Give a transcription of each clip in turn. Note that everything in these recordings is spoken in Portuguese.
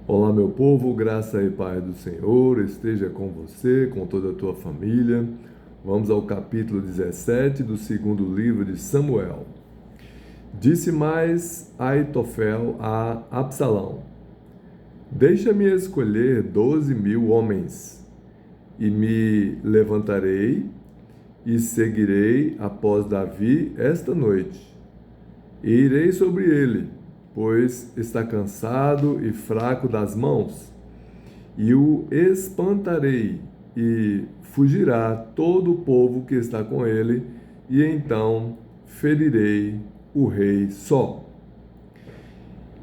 Olá, meu povo, graça e paz do Senhor esteja com você, com toda a tua família. Vamos ao capítulo 17 do segundo livro de Samuel. Disse mais Aitofel a Absalão: Deixa-me escolher 12.000 homens, e me levantarei e seguirei após Davi esta noite. E irei sobre ele, pois está cansado e fraco das mãos, e o espantarei, e fugirá todo o povo que está com ele, e então ferirei o rei só.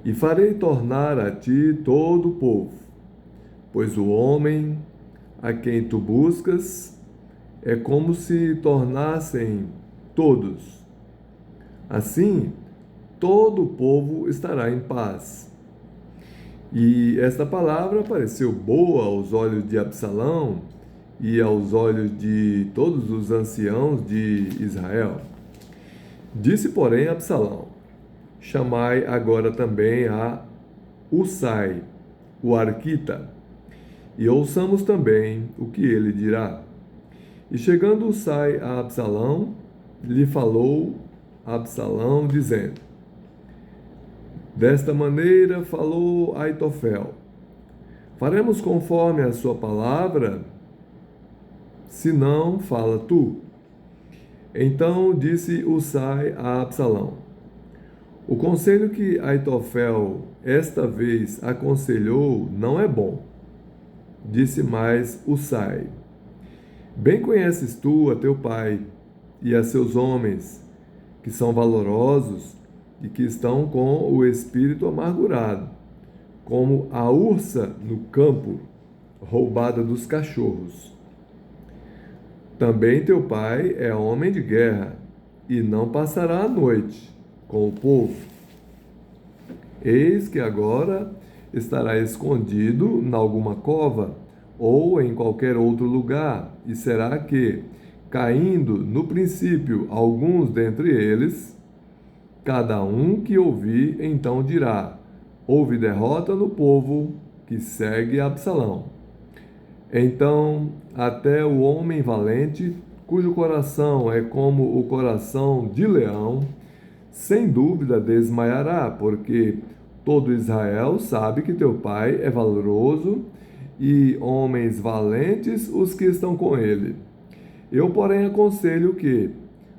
E farei tornar a ti todo o povo, pois o homem a quem tu buscas é como se tornassem todos. Assim, todo o povo estará em paz. E esta palavra pareceu boa aos olhos de Absalão e aos olhos de todos os anciãos de Israel. Disse, porém, Absalão: Chamai agora também a Husai, o arquita, e ouçamos também o que ele dirá. E chegando Husai a Absalão, lhe falou Absalão, dizendo: Desta maneira falou Aitofel: Faremos conforme a sua palavra? Se não, fala tu. Então disse Husai a Absalão: O conselho que Aitofel esta vez aconselhou não é bom. Disse mais Husai: Bem conheces tu a teu pai e a seus homens, que são valorosos e que estão com o espírito amargurado, como a ursa no campo, roubada dos cachorros. Também teu pai é homem de guerra, e não passará a noite com o povo. Eis que agora estará escondido em alguma cova, ou em qualquer outro lugar, e será que, caindo no princípio alguns dentre eles, cada um que ouvir então dirá: houve derrota no povo que segue Absalão. Então, até o homem valente, cujo coração é como o coração de leão, sem dúvida desmaiará, porque todo Israel sabe que teu pai é valoroso e homens valentes os que estão com ele. Eu, porém, aconselho que,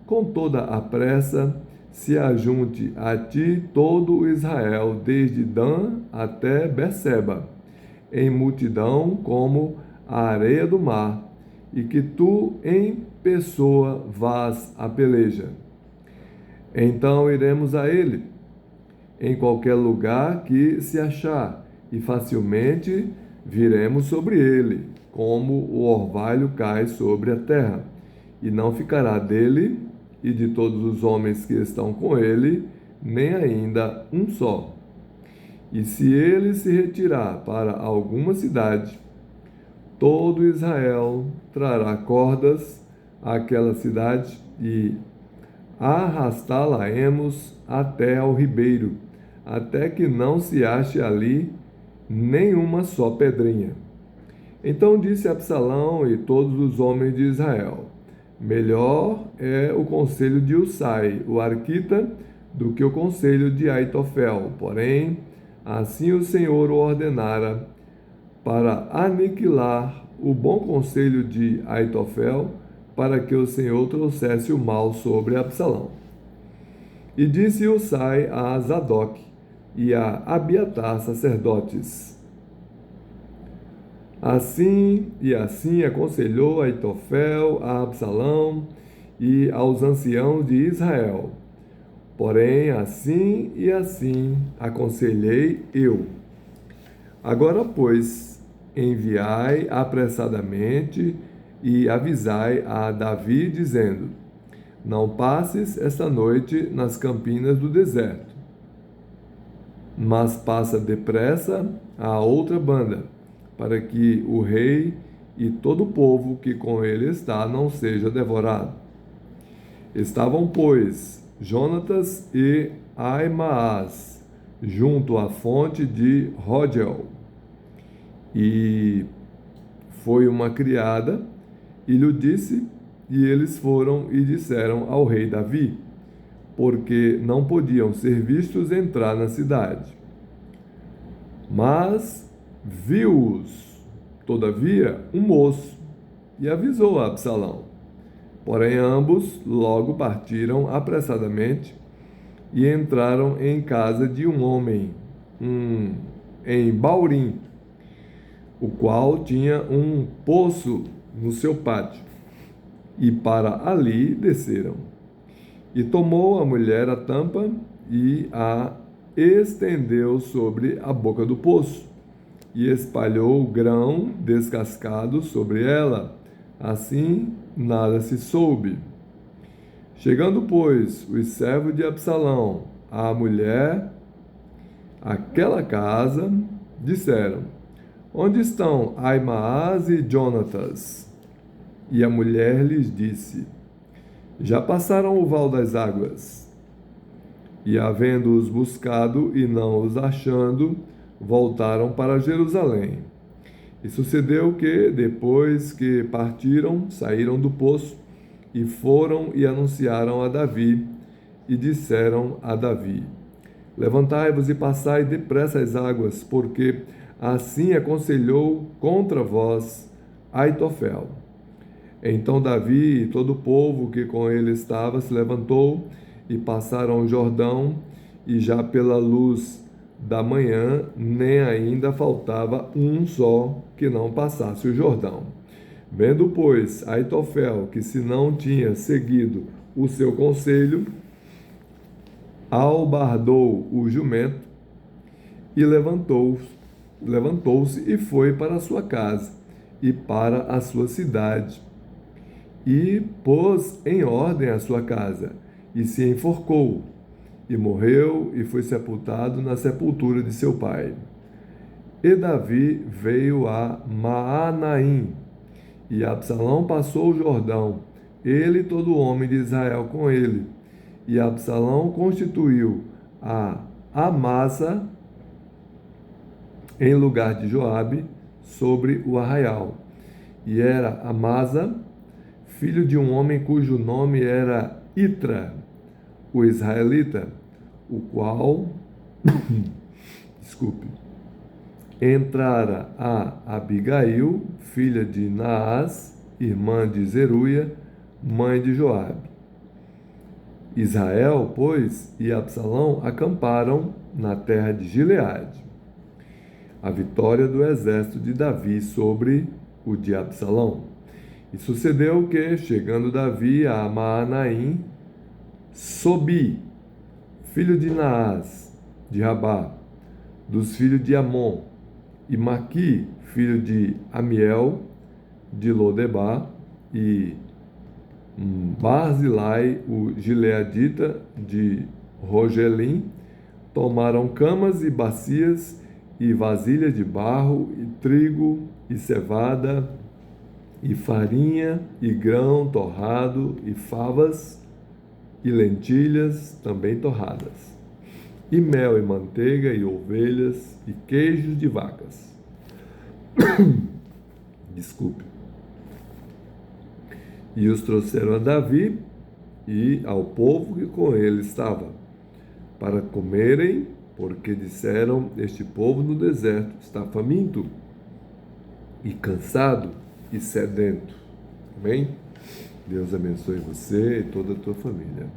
com toda a pressa, se ajunte a ti todo o Israel, desde Dan até Berseba, em multidão como a areia do mar, e que tu em pessoa vás à peleja. Então iremos a ele, em qualquer lugar que se achar, e facilmente viremos sobre ele, como o orvalho cai sobre a terra, e não ficará dele e de todos os homens que estão com ele, nem ainda um só. E se ele se retirar para alguma cidade, todo Israel trará cordas àquela cidade e arrastá-la-emos até ao ribeiro, até que não se ache ali nenhuma só pedrinha. Então disse Absalão e todos os homens de Israel: Melhor é o conselho de Husai, o arquita, do que o conselho de Aitofel. Porém, assim o Senhor o ordenara, para aniquilar o bom conselho de Aitofel, para que o Senhor trouxesse o mal sobre Absalão. E disse Husai a Zadok e a Abiatar, sacerdotes: Assim e assim aconselhou Aitofel a Absalão e aos anciãos de Israel. Porém, assim e assim aconselhei eu. Agora, pois, enviai apressadamente e avisai a Davi, dizendo: Não passes esta noite nas campinas do deserto, mas passa depressa à outra banda, para que o rei e todo o povo que com ele está não seja devorado. Estavam, pois, Jonatas e Aimaas junto à fonte de Rogel. E foi uma criada e lhe disse, e eles foram e disseram ao rei Davi, porque não podiam ser vistos entrar na cidade. Mas viu-os, todavia, um moço, e avisou a Absalão. Porém, ambos logo partiram apressadamente e entraram em casa de um homem, em Baurim, o qual tinha um poço no seu pátio, e para ali desceram. E tomou a mulher a tampa e a estendeu sobre a boca do poço, e espalhou o grão descascado sobre ela. Assim nada se soube. Chegando, pois, os servos de Absalão à mulher, àquela casa, disseram: Onde estão Aimaas e Jonatas? E a mulher lhes disse: Já passaram o val das águas. E, havendo-os buscado e não os achando, voltaram para Jerusalém. E sucedeu que, depois que partiram, saíram do poço e foram e anunciaram a Davi, e disseram a Davi: Levantai-vos e passai depressa as águas, porque assim aconselhou contra vós Aitofel. Então Davi e todo o povo que com ele estava se levantou e passaram o Jordão, e já pela luz da manhã nem ainda faltava um só que não passasse o Jordão. Vendo, pois, Aitofel que se não tinha seguido o seu conselho, albardou o jumento e levantou-se e foi para a sua casa e para a sua cidade, e pôs em ordem a sua casa, e se enforcou, e morreu, e foi sepultado na sepultura de seu pai. E Davi veio a Maanaim, e Absalão passou o Jordão, ele e todo homem de Israel com ele. E Absalão constituiu a Amasa em lugar de Joabe sobre o arraial. E era Amasa, filho de um homem cujo nome era Itra, o israelita, o qual, entrara a Abigail, filha de Naás, irmã de Zeruia, mãe de Joabe. Israel, pois, e Absalão acamparam na terra de Gileade. A vitória do exército de Davi sobre o de Absalão. E sucedeu que, chegando Davi a Maanaim, Sobi, filho de Naás, de Rabá, dos filhos de Amon, e Maqui, filho de Amiel, de Lodebar, e Barzilai, o gileadita de Rogelim, tomaram camas e bacias e vasilhas de barro, e trigo, e cevada, e farinha, e grão torrado, e favas, e lentilhas também torradas, e mel e manteiga, e ovelhas, e queijos de vacas. E os trouxeram a Davi e ao povo que com ele estava, para comerem, porque disseram: Este povo no deserto está faminto, e cansado, e sedento. Amém? Deus abençoe você e toda a tua família.